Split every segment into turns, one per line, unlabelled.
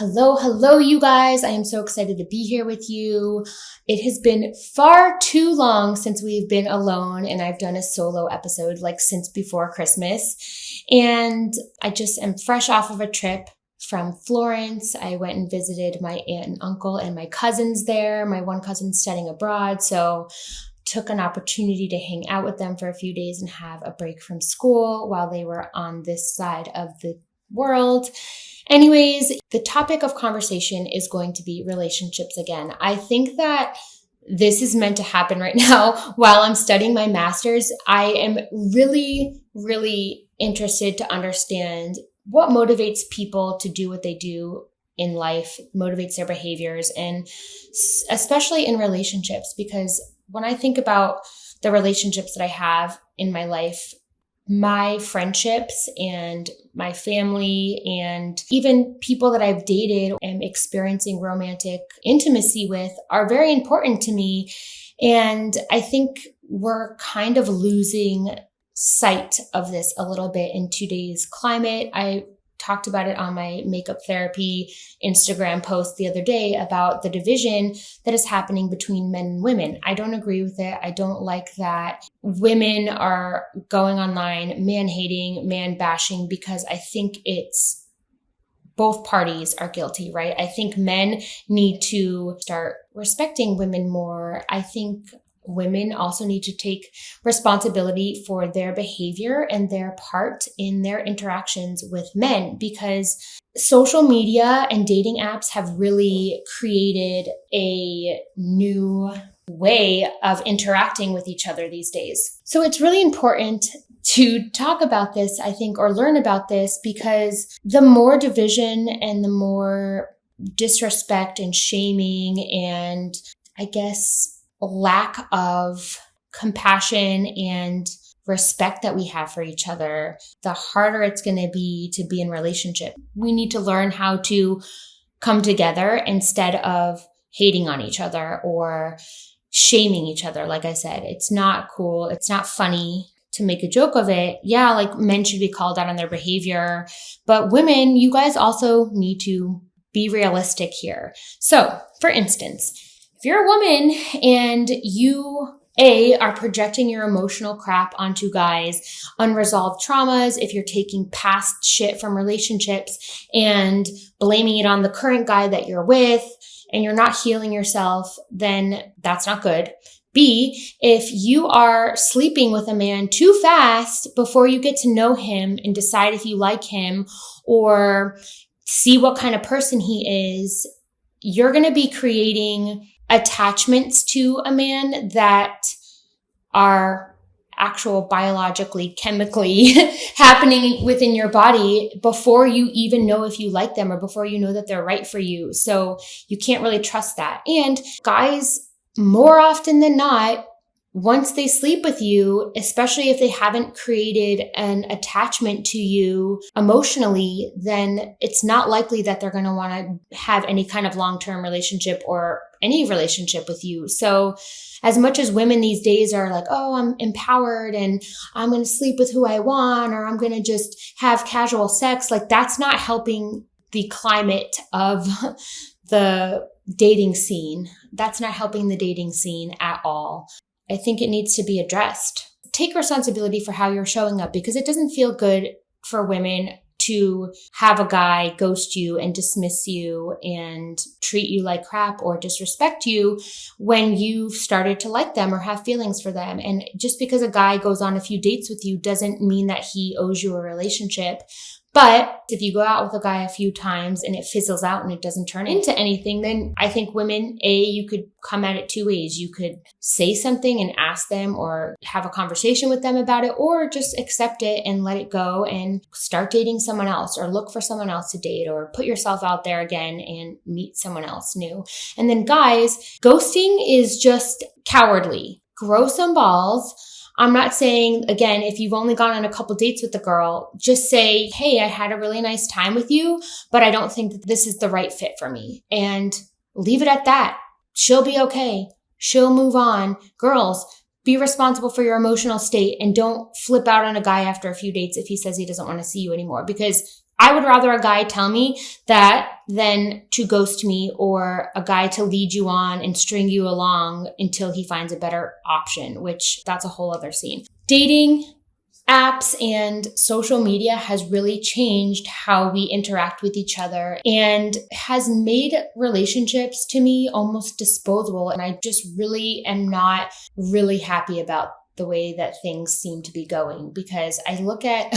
Hello, you guys. I am so excited to be here with you. It has been far too long since we've been alone, and I've done a solo episode since before Christmas. And I just am fresh off of a trip from Florence. I went and visited my aunt and uncle and my cousins there. My one cousin's studying abroad, so took an opportunity to hang out with them for a few days and have a break from school while they were on this side of the world. Anyways, the topic of conversation is going to be relationships again. I think that this is meant to happen right now while I'm studying my master's. I am really, really interested to understand what motivates people to do what they do in life, motivates their behaviors, and especially in relationships, because when I think about the relationships that I have in my life, my friendships and my family and even people that I've dated and experiencing romantic intimacy with are very important to me. And I think we're kind of losing sight of this a little bit in today's climate. I talked about it on my makeup therapy Instagram post the other day about the division that is happening between men and women. I don't agree with it. I don't like that women are going online, man hating, man bashing, because I think it's both parties are guilty, right? I think men need to start respecting women more. I think women also need to take responsibility for their behavior and their part in their interactions with men, because social media and dating apps have really created a new way of interacting with each other these days. So it's really important to talk about this, I think, or learn about this, because the more division and the more disrespect and shaming and I guess lack of compassion and respect that we have for each other, the harder it's going to be in relationship. We need to learn how to come together instead of hating on each other or shaming each other. Like I said, it's not cool. It's not funny to make a joke of it. Yeah, men should be called out on their behavior, but women, you guys also need to be realistic here. So, for instance, if you're a woman and you, are projecting your emotional crap onto guys, unresolved traumas, if you're taking past shit from relationships and blaming it on the current guy that you're with and you're not healing yourself, then that's not good. B, if you are sleeping with a man too fast before you get to know him and decide if you like him or see what kind of person he is, you're going to be creating attachments to a man that are actual biologically, chemically happening within your body before you even know if you like them or before you know that they're right for you. So you can't really trust that. And guys, more often than not, once they sleep with you, especially if they haven't created an attachment to you emotionally, then it's not likely that they're going to want to have any kind of long-term relationship or any relationship with you. So as much as women these days are like, oh, I'm empowered and I'm going to sleep with who I want, or I'm going to just have casual sex, that's not helping the climate of the dating scene. That's not helping the dating scene at all. I think it needs to be addressed. Take responsibility for how you're showing up, because it doesn't feel good for women to have a guy ghost you and dismiss you and treat you like crap or disrespect you when you've started to like them or have feelings for them. And just because a guy goes on a few dates with you doesn't mean that he owes you a relationship. But if you go out with a guy a few times and it fizzles out and it doesn't turn into anything, then I think women, you could come at it two ways. You could say something and ask them or have a conversation with them about it, or just accept it and let it go and start dating someone else or look for someone else to date or put yourself out there again and meet someone else new. And then guys, ghosting is just cowardly. Grow some balls. I'm not saying, again, if you've only gone on a couple dates with the girl, just say, hey, I had a really nice time with you, but I don't think that this is the right fit for me. And leave it at that. She'll be okay. She'll move on. Girls, be responsible for your emotional state and don't flip out on a guy after a few dates if he says he doesn't want to see you anymore, because I would rather a guy tell me that than to ghost me, or a guy to lead you on and string you along until he finds a better option, which that's a whole other scene. Dating apps and social media has really changed how we interact with each other and has made relationships to me almost disposable. And I just really am not really happy about the way that things seem to be going, because I look at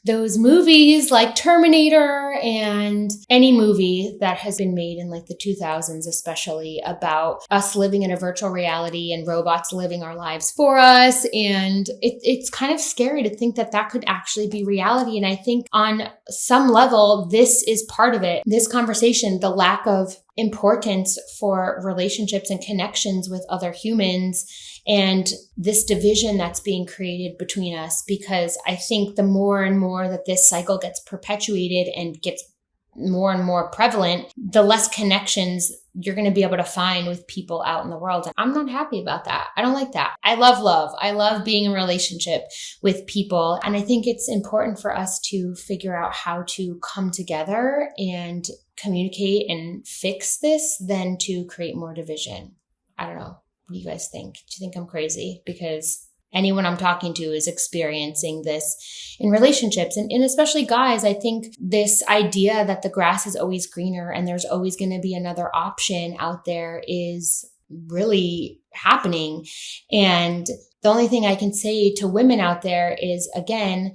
those movies like Terminator and any movie that has been made in like the 2000s, especially about us living in a virtual reality and robots living our lives for us. And it's kind of scary to think that that could actually be reality. And I think on some level, this is part of it. This conversation, the lack of importance for relationships and connections with other humans, and this division that's being created between us, because I think the more and more that this cycle gets perpetuated and gets more and more prevalent, the less connections you're going to be able to find with people out in the world. I'm not happy about that. I don't like that. I love love. I love being in a relationship with people. And I think it's important for us to figure out how to come together and communicate and fix this than to create more division. I don't know. What do you guys think? Do you think I'm crazy? Because anyone I'm talking to is experiencing this in relationships, and especially guys. I think this idea that the grass is always greener and there's always going to be another option out there is really happening. And the only thing I can say to women out there is, again,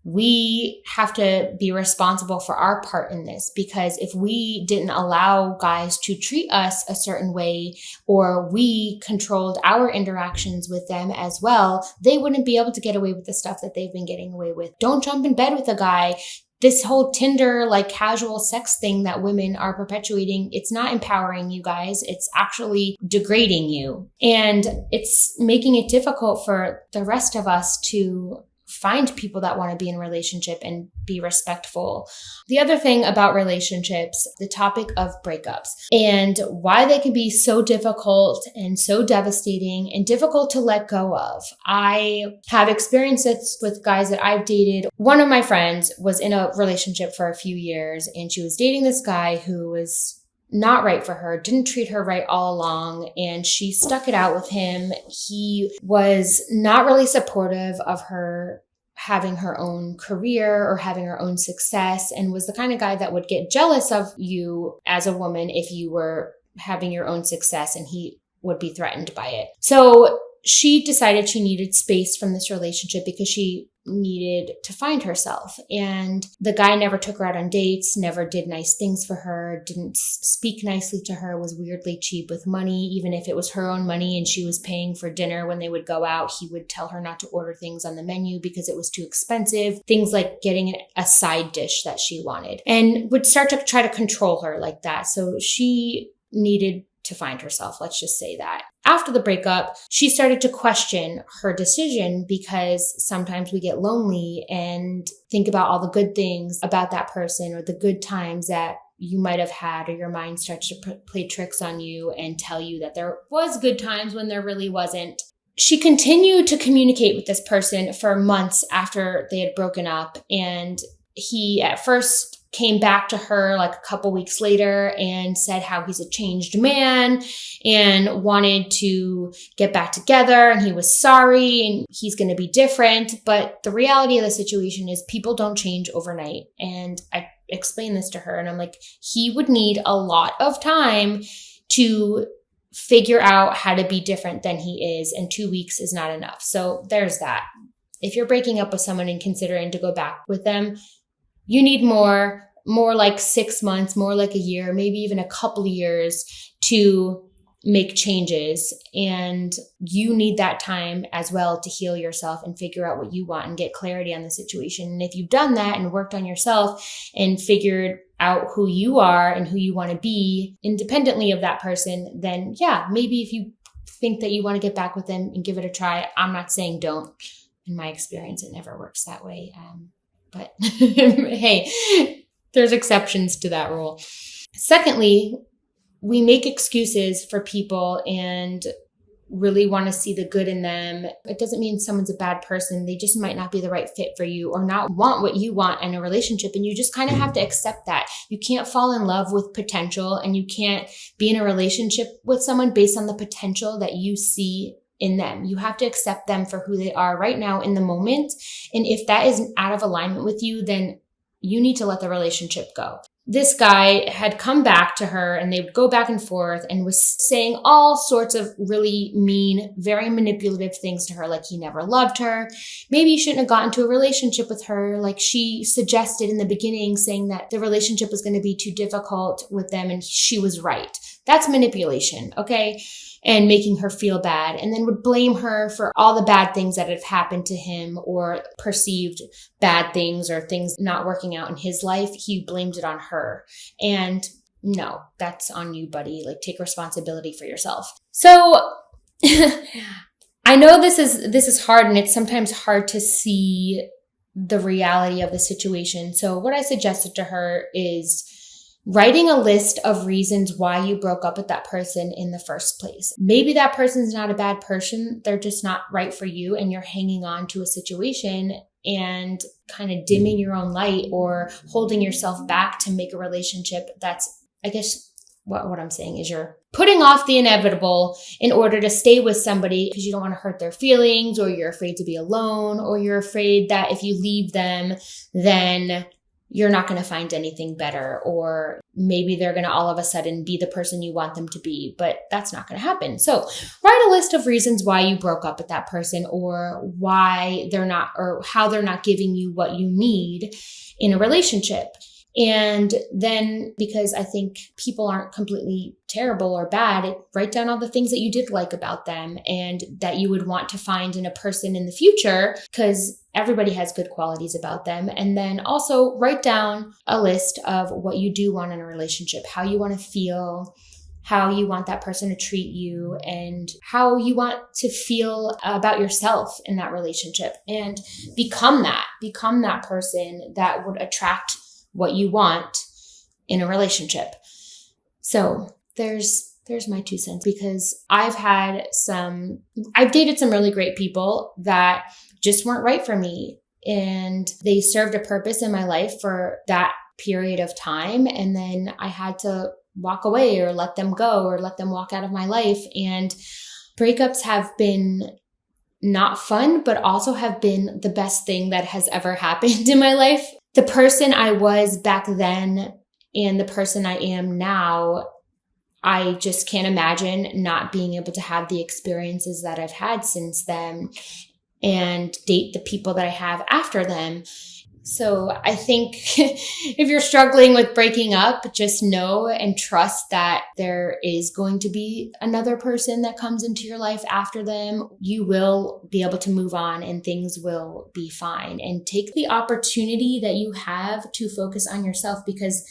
we have to be responsible for our part in this, because if we didn't allow guys to treat us a certain way, or we controlled our interactions with them as well, they wouldn't be able to get away with the stuff that they've been getting away with. Don't jump in bed with a guy. This whole Tinder, like casual sex thing that women are perpetuating, it's not empowering you guys. It's actually degrading you. And it's making it difficult for the rest of us to find people that want to be in a relationship and be respectful. The other thing about relationships, the topic of breakups and why they can be so difficult and so devastating and difficult to let go of. I have experienced this with guys that I've dated. One of my friends was in a relationship for a few years, and she was dating this guy who was not right for her, didn't treat her right all along, and she stuck it out with him. He was not really supportive of her having her own career or having her own success, and was the kind of guy that would get jealous of you as a woman if you were having your own success, and he would be threatened by it. So she decided she needed space from this relationship because she needed to find herself. And the guy never took her out on dates, never did nice things for her, didn't speak nicely to her, was weirdly cheap with money. Even if it was her own money and she was paying for dinner when they would go out, he would tell her not to order things on the menu because it was too expensive. Things like getting a side dish that she wanted, and would start to try to control her like that. So she needed to find herself. Let's just say that. After the breakup, she started to question her decision, because sometimes we get lonely and think about all the good things about that person or the good times that you might have had, or your mind starts to play tricks on you and tell you that there was good times when there really wasn't. She continued to communicate with this person for months after they had broken up, and he at first came back to her like a couple weeks later and said how he's a changed man and wanted to get back together, and he was sorry and he's going to be different. But the reality of the situation is people don't change overnight. And I explained this to her, and I'm like, he would need a lot of time to figure out how to be different than he is, and 2 weeks is not enough. So there's that. If you're breaking up with someone and considering to go back with them, you need more like 6 months, more like a year, maybe even a couple of years to make changes. And you need that time as well to heal yourself and figure out what you want and get clarity on the situation. And if you've done that and worked on yourself and figured out who you are and who you want to be independently of that person, then yeah, maybe if you think that you want to get back with them and give it a try, I'm not saying don't. In my experience, it never works that way. But hey, there's exceptions to that rule. Secondly, we make excuses for people, and really want to see the good in them. It doesn't mean someone's a bad person. They just might not be the right fit for you or not want what you want in a relationship. And you just kind of have to accept that. You can't fall in love with potential, and you can't be in a relationship with someone based on the potential that you see in them. You have to accept them for who they are right now in the moment. And if that is out of alignment with you, then you need to let the relationship go. This guy had come back to her, and they would go back and forth, and was saying all sorts of really mean, very manipulative things to her. Like he never loved her. Maybe you shouldn't have gotten into a relationship with her. Like she suggested in the beginning, saying that the relationship was going to be too difficult with them, and she was right. That's manipulation. Okay. And making her feel bad, and then would blame her for all the bad things that have happened to him, or perceived bad things or things not working out in his life. He blamed it on her. And no, that's on you, buddy. Like, take responsibility for yourself. So I know this is hard, and it's sometimes hard to see the reality of the situation. So what I suggested to her is writing a list of reasons why you broke up with that person in the first place. Maybe that person's not a bad person. They're just not right for you, and you're hanging on to a situation and kind of dimming your own light or holding yourself back to make a relationship that's, I guess what I'm saying is you're putting off the inevitable in order to stay with somebody because you don't want to hurt their feelings, or you're afraid to be alone, or you're afraid that if you leave them, then you're not going to find anything better, or maybe they're going to all of a sudden be the person you want them to be, but that's not going to happen. So write a list of reasons why you broke up with that person, or why they're not, or how they're not giving you what you need in a relationship. And then, because I think people aren't completely terrible or bad, write down all the things that you did like about them and that you would want to find in a person in the future, because everybody has good qualities about them. And then also write down a list of what you do want in a relationship, how you want to feel, how you want that person to treat you, and how you want to feel about yourself in that relationship, and become that person that would attract what you want in a relationship. So there's my 2 cents, because I've dated some really great people that just weren't right for me, and they served a purpose in my life for that period of time. And then I had to walk away, or let them go, or let them walk out of my life. And breakups have been not fun, but also have been the best thing that has ever happened in my life. The person I was back then and the person I am now, I just can't imagine not being able to have the experiences that I've had since then and date the people that I have after them. So I think if you're struggling with breaking up, just know and trust that there is going to be another person that comes into your life after them. You will be able to move on, and things will be fine. And take the opportunity that you have to focus on yourself, because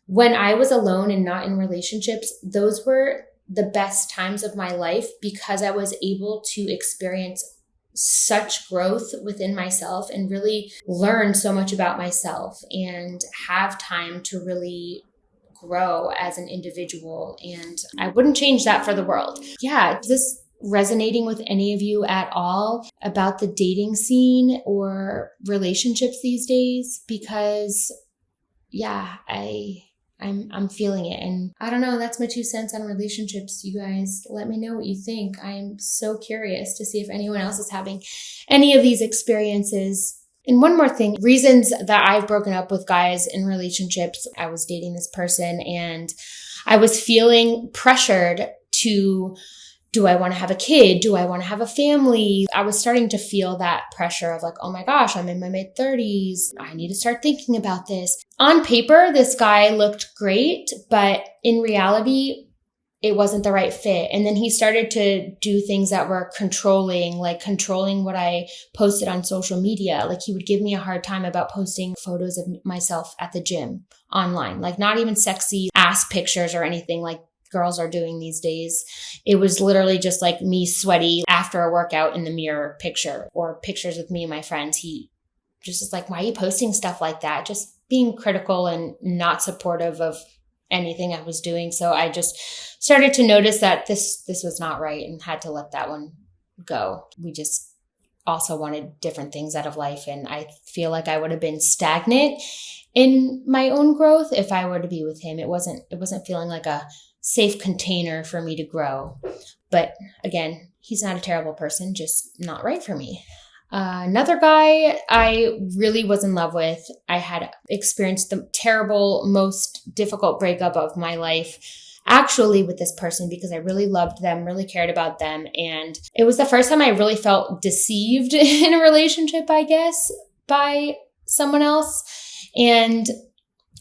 when I was alone and not in relationships, those were the best times of my life, because I was able to experience such growth within myself and really learn so much about myself and have time to really grow as an individual. And I wouldn't change that for the world. Yeah. Is this resonating with any of you at all about the dating scene or relationships these days? Because yeah, I'm feeling it. And I don't know, that's my 2 cents on relationships. You guys, let me know what you think. I'm so curious to see if anyone else is having any of these experiences. And one more thing, reasons that I've broken up with guys in relationships. I was dating this person and I was feeling pressured to, do I want to have a kid? Do I want to have a family? I was starting to feel that pressure of like, oh my gosh, I'm in my mid-30s. I need to start thinking about this. On paper, this guy looked great, but in reality, it wasn't the right fit. And then he started to do things that were controlling, like controlling what I posted on social media. Like he would give me a hard time about posting photos of myself at the gym online, like not even sexy ass pictures or anything like girls are doing these days. It was literally just like me sweaty after a workout in the mirror picture, or pictures with me and my friends. He just was like, why are you posting stuff like that? Just being critical and not supportive of anything I was doing. So I just started to notice that this was not right and had to let that one go. We just also wanted different things out of life. And I feel like I would have been stagnant in my own growth if I were to be with him. It wasn't feeling like a safe container for me to grow. But again, he's not a terrible person, just not right for me. Another guy I really was in love with. I had experienced the terrible, most difficult breakup of my life, actually with this person, because I really loved them, really cared about them. And it was the first time I really felt deceived in a relationship, I guess, by someone else. And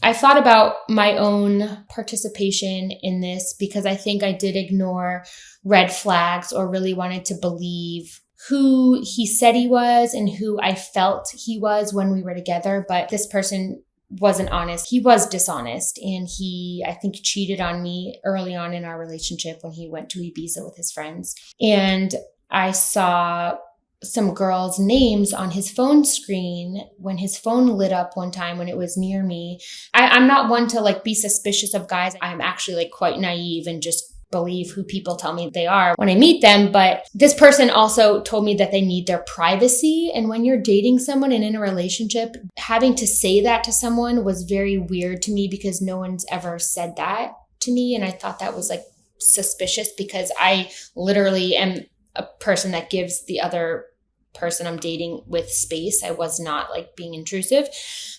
I thought about my own participation in this because I think I did ignore red flags or really wanted to believe who he said he was and who I felt he was when we were together. But this person wasn't honest. He was dishonest, and he, I think, cheated on me early on in our relationship when he went to Ibiza with his friends. And I saw some girls' names on his phone screen when his phone lit up one time when it was near me. I'm not one to like be suspicious of guys. I'm actually like quite naive and just believe who people tell me they are when I meet them. But this person also told me that they need their privacy. And when you're dating someone and in a relationship, having to say that to someone was very weird to me because no one's ever said that to me. And I thought that was like suspicious because I literally am a person that gives the other person I'm dating with space. I was not like being intrusive.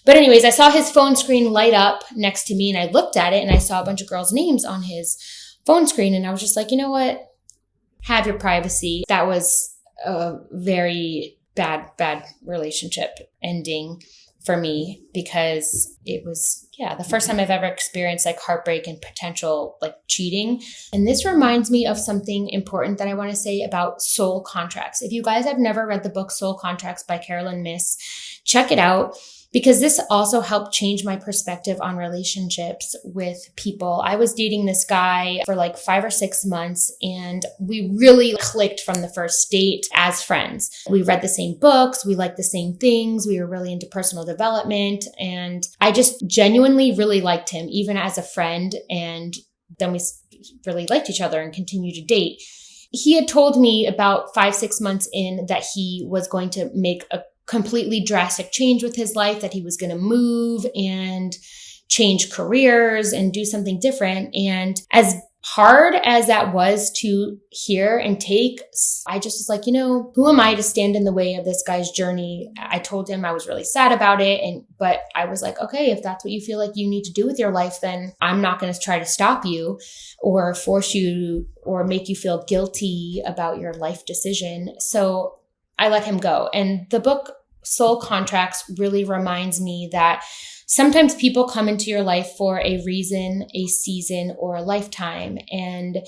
But anyways, I saw his phone screen light up next to me and I looked at it and I saw a bunch of girls' names on his phone screen. And I was just like, you know what? Have your privacy. That was a very bad relationship ending for me because it was, the first time I've ever experienced like heartbreak and potential like cheating. And this reminds me of something important that I want to say about soul contracts. If you guys have never read the book Soul Contracts by Carolyn Myss, check it out. Because this also helped change my perspective on relationships with people. I was dating this guy for like 5 or 6 months and we really clicked from the first date as friends. We read the same books. We liked the same things. We were really into personal development. And I just genuinely really liked him, even as a friend. And then we really liked each other and continued to date. He had told me about 5, 6 months in that he was going to make a completely drastic change with his life, that he was going to move and change careers and do something different. And as hard as that was to hear and take, I just was like, who am I to stand in the way of this guy's journey? I told him I was really sad about it. But I was like, okay, if that's what you feel like you need to do with your life, then I'm not going to try to stop you or force you or make you feel guilty about your life decision. So I let him go. And the book Soul Contracts really reminds me that sometimes people come into your life for a reason, a season, or a lifetime. And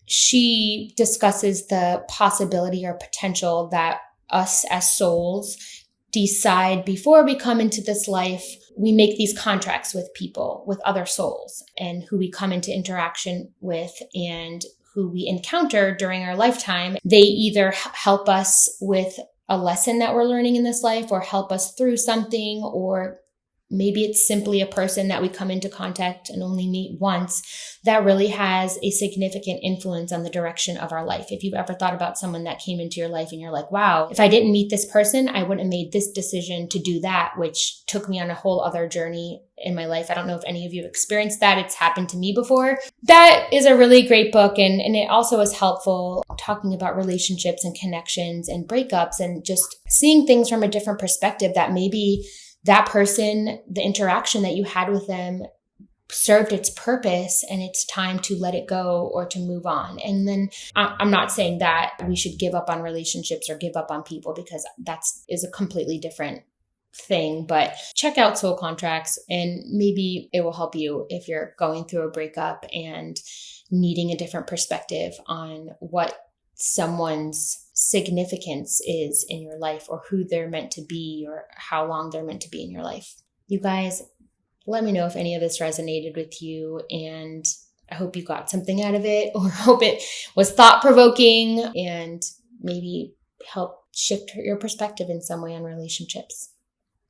she discusses the possibility or potential that us as souls decide before we come into this life. We make these contracts with people, with other souls, and who we come into interaction with and who we encounter during our lifetime. They either help us with a lesson that we're learning in this life or help us through something, or maybe it's simply a person that we come into contact and only meet once that really has a significant influence on the direction of our life. If you've ever thought about someone that came into your life and you're like, wow, if I didn't meet this person, I wouldn't have made this decision to do that, which took me on a whole other journey in my life. I don't know if any of you have experienced that. It's happened to me before. That is a really great book. And it also is helpful talking about relationships and connections and breakups and just seeing things from a different perspective, that maybe that person, the interaction that you had with them served its purpose and it's time to let it go or to move on. And then I'm not saying that we should give up on relationships or give up on people, because that is a completely different thing. But check out Soul Contracts and maybe it will help you if you're going through a breakup and needing a different perspective on what someone's significance is in your life, or who they're meant to be, or how long they're meant to be in your life. You guys, let me know if any of this resonated with you, and I hope you got something out of it, or hope it was thought-provoking and maybe help shift your perspective in some way on relationships.